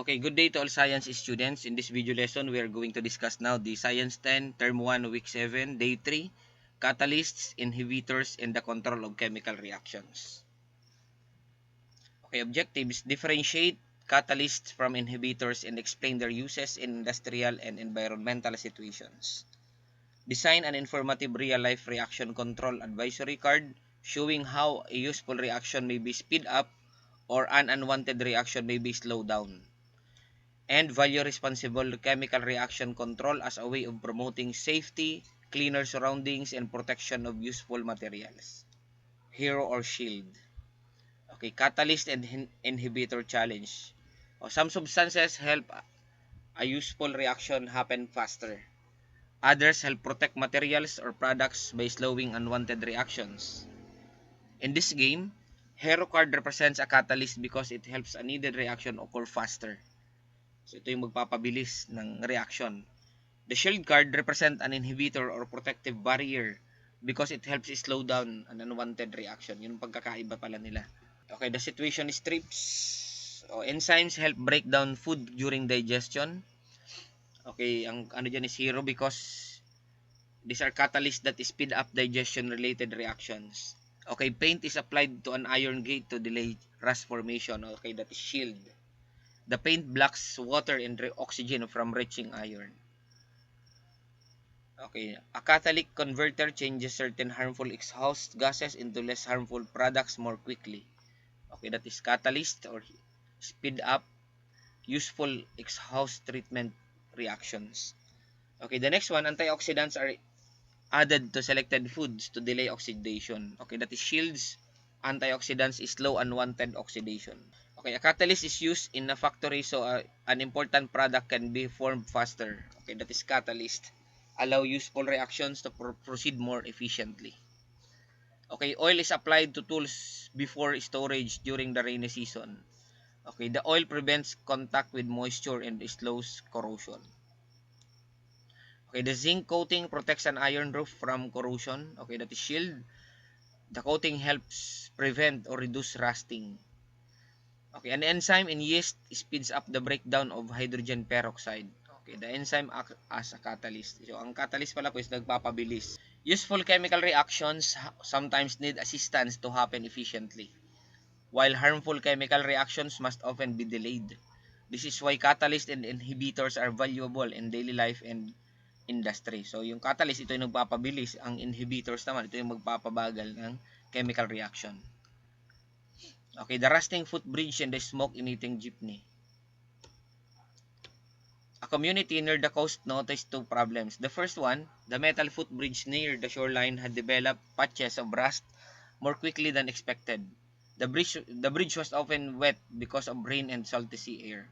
Okay, good day to all science students. In this video lesson, we are going to discuss now the Science 10, Term 1, Week 7, Day 3, Catalysts, Inhibitors, and the Control of Chemical Reactions. Okay, objectives: differentiate catalysts from inhibitors and explain their uses in industrial and environmental situations. Design an informative real-life reaction control advisory card showing how a useful reaction may be speed up or an unwanted reaction may be slowed down. And value responsible chemical reaction control as a way of promoting safety, cleaner surroundings, and protection of useful materials. Hero or shield. Okay, catalyst and inhibitor challenge. Some substances help a useful reaction happen faster. Others help protect materials or products by slowing unwanted reactions. In this game, hero card represents a catalyst because it helps a needed reaction occur faster. So ito yung magpapabilis ng reaction. The shield card represent an inhibitor or protective barrier because it helps slow down an unwanted reaction. Yun ang pagkakaiba pala nila. Okay, the situation is trips. Enzymes help break down food during digestion. Okay, ang ano dyan is hero because these are catalysts that speed up digestion related reactions. Okay, paint is applied to an iron gate to delay rust formation. Okay, that is shield. The paint blocks water and oxygen from reaching iron. Okay, a catalytic converter changes certain harmful exhaust gases into less harmful products more quickly. Okay, that is catalyst or speed up useful exhaust treatment reactions. Okay, the next one, antioxidants are added to selected foods to delay oxidation. Okay, that is shields. Antioxidants is slow unwanted oxidation. Okay, a catalyst is used in a factory so an important product can be formed faster. Okay, that is catalyst. Allow useful reactions to proceed more efficiently. Okay, oil is applied to tools before storage during the rainy season. Okay, the oil prevents contact with moisture and slows corrosion. Okay, the zinc coating protects an iron roof from corrosion. Okay, that is shield. The coating helps prevent or reduce rusting. Okay, an enzyme in yeast speeds up the breakdown of hydrogen peroxide. Okay, the enzyme acts as a catalyst. So, ang catalyst pala po is nagpapabilis. Useful chemical reactions sometimes need assistance to happen efficiently, while harmful chemical reactions must often be delayed. This is why catalysts and inhibitors are valuable in daily life and industry. So, yung catalyst, ito yung nagpapabilis. Ang inhibitors naman, ito yung magpapabagal ng chemical reaction. Okay, the rusting footbridge and the smoke-emitting jeepney. A community near the coast noticed two problems. The first one, the metal footbridge near the shoreline had developed patches of rust more quickly than expected. The bridge was often wet because of rain and salty sea air.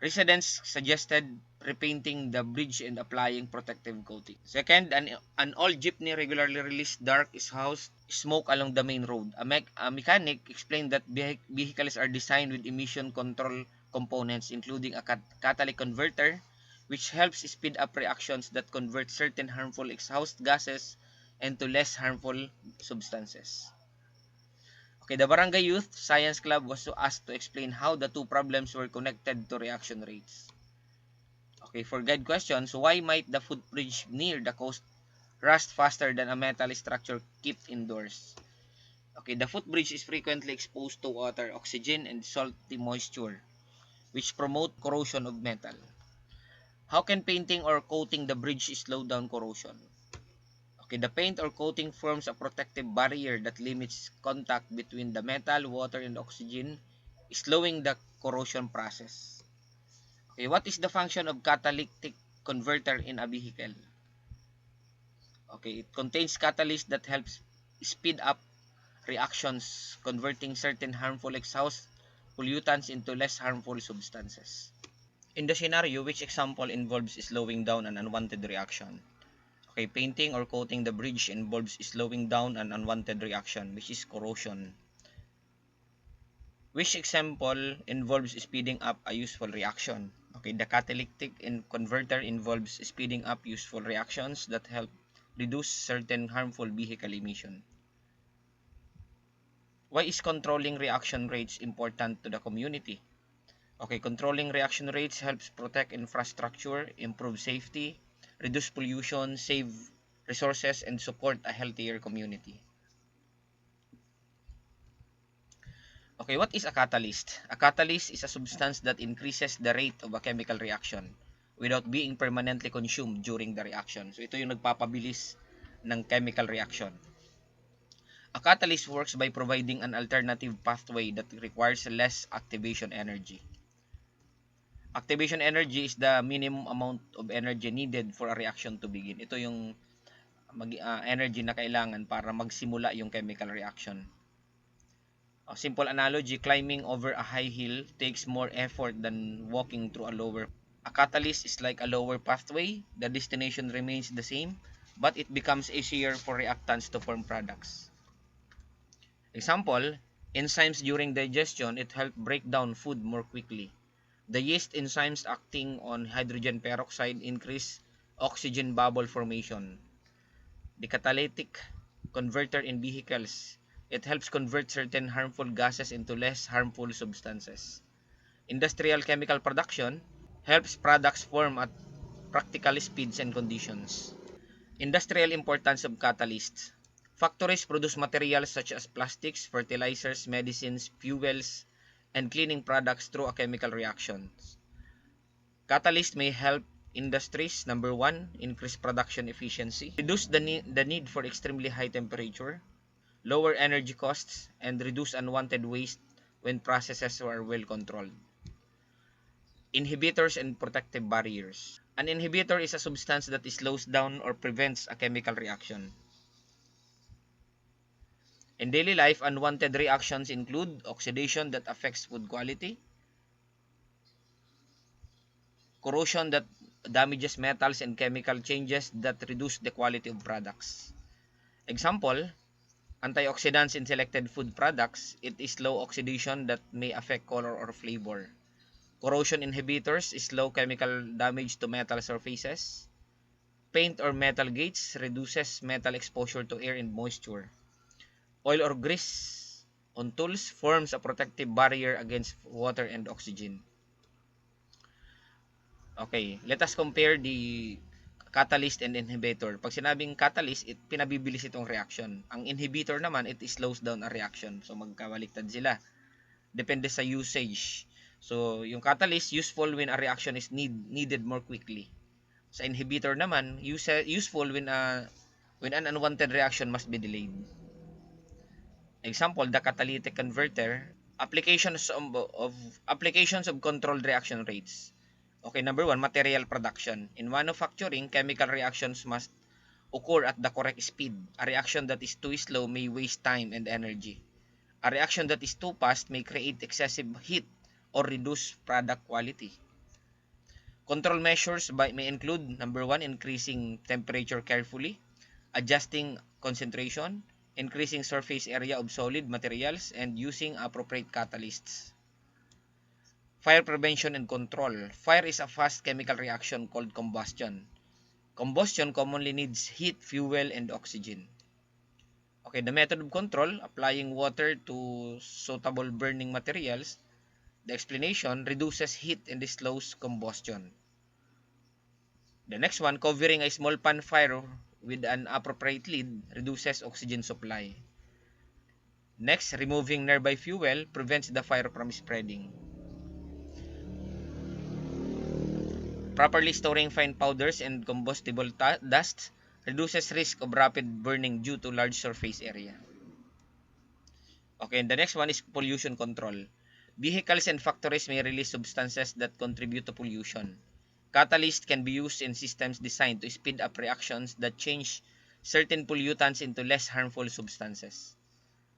Residents suggested repainting the bridge and applying protective coating. Second, an old jeepney regularly released dark exhaust smoke along the main road. A mechanic explained that vehicles are designed with emission control components, including a catalytic converter, which helps speed up reactions that convert certain harmful exhaust gases into less harmful substances. Okay, the Barangay Youth Science Club was asked to explain how the two problems were connected to reaction rates. Okay, for guide questions, why might the footbridge near the coast rust faster than a metal structure kept indoors? Okay, the footbridge is frequently exposed to water, oxygen, and salty moisture, which promote corrosion of metal. How can painting or coating the bridge slow down corrosion? Okay, the paint or coating forms a protective barrier that limits contact between the metal, water, and oxygen, slowing the corrosion process. Okay, what is the function of catalytic converter in a vehicle? Okay, it contains catalyst that helps speed up reactions, converting certain harmful exhaust pollutants into less harmful substances. In the scenario, which example involves slowing down an unwanted reaction? Okay, painting or coating the bridge involves slowing down an unwanted reaction, which is corrosion. Which example involves speeding up a useful reaction? Okay, the catalytic converter involves speeding up useful reactions that help reduce certain harmful vehicle emission. Why is controlling reaction rates important to the community? Okay, controlling reaction rates helps protect infrastructure, improve safety, reduce pollution, save resources, and support a healthier community. Okay, what is a catalyst? A catalyst is a substance that increases the rate of a chemical reaction without being permanently consumed during the reaction. So ito yung nagpapabilis ng chemical reaction. A catalyst works by providing an alternative pathway that requires less activation energy. Activation energy is the minimum amount of energy needed for a reaction to begin. Ito yung energy na kailangan para magsimula yung chemical reaction. A simple analogy, climbing over a high hill takes more effort than walking through a lower. A catalyst is like a lower pathway. The destination remains the same, but it becomes easier for reactants to form products. Example, enzymes during digestion, it helps break down food more quickly. The yeast enzymes acting on hydrogen peroxide increase oxygen bubble formation. The catalytic converter in vehicles, it helps convert certain harmful gases into less harmful substances. Industrial chemical production helps products form at practical speeds and conditions. Industrial importance of catalysts. Factories produce materials such as plastics, fertilizers, medicines, fuels, and cleaning products through a chemical reactions. Catalysts may help industries, number one, increase production efficiency, reduce the need for extremely high temperature, lower energy costs, and reduce unwanted waste when processes are well controlled. Inhibitors and protective barriers. An inhibitor is a substance that slows down or prevents a chemical reaction. In daily life, unwanted reactions include oxidation that affects food quality, corrosion that damages metals, and chemical changes that reduce the quality of products. Example, antioxidants in selected food products, it is low oxidation that may affect color or flavor. Corrosion inhibitors is low chemical damage to metal surfaces. Paint or metal gates reduces metal exposure to air and moisture. Oil or grease on tools forms a protective barrier against water and oxygen. Okay, let us compare the catalyst and inhibitor. Pag sinabing catalyst, pinabibilis itong reaction. Ang inhibitor naman, it slows down a reaction. So magkabaliktad sila. Depende sa usage. So yung catalyst useful when a reaction is needed more quickly. Sa inhibitor naman, useful when an unwanted reaction must be delayed. Example, the catalytic converter, applications of controlled reaction rates. Okay, number one, material production. In manufacturing, chemical reactions must occur at the correct speed. A reaction that is too slow may waste time and energy. A reaction that is too fast may create excessive heat or reduce product quality. Control measures may include, number one, increasing temperature carefully, adjusting concentration, increasing surface area of solid materials, and using appropriate catalysts. Fire prevention and control. Fire is a fast chemical reaction called combustion. Combustion commonly needs heat, fuel, and oxygen. Okay, the method of control, applying water to suitable burning materials. The explanation, reduces heat and slows combustion. The next one, covering a small pan fire with an appropriate lid reduces oxygen supply. Next, removing nearby fuel prevents the fire from spreading. Properly storing fine powders and combustible dust reduces risk of rapid burning due to large surface area. Okay, and the next one is pollution control. Vehicles and factories may release substances that contribute to pollution. Catalysts can be used in systems designed to speed up reactions that change certain pollutants into less harmful substances.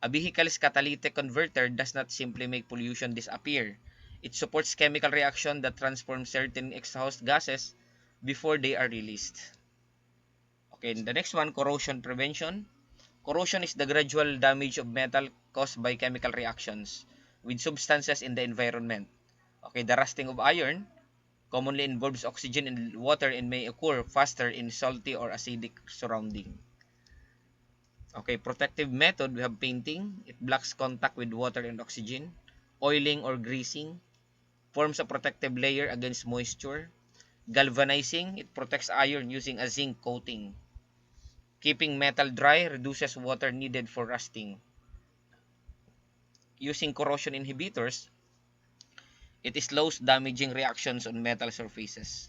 A vehicle's catalytic converter does not simply make pollution disappear. It supports chemical reaction that transforms certain exhaust gases before they are released. Okay, the next one, corrosion prevention. Corrosion is the gradual damage of metal caused by chemical reactions with substances in the environment. Okay, the rusting of iron commonly involves oxygen and water and may occur faster in salty or acidic surrounding. Okay, protective method, we have painting. It blocks contact with water and oxygen. Oiling or greasing. forms a protective layer against moisture. Galvanizing, it protects iron using a zinc coating. Keeping metal dry reduces water needed for rusting. Using corrosion inhibitors, it slows damaging reactions on metal surfaces.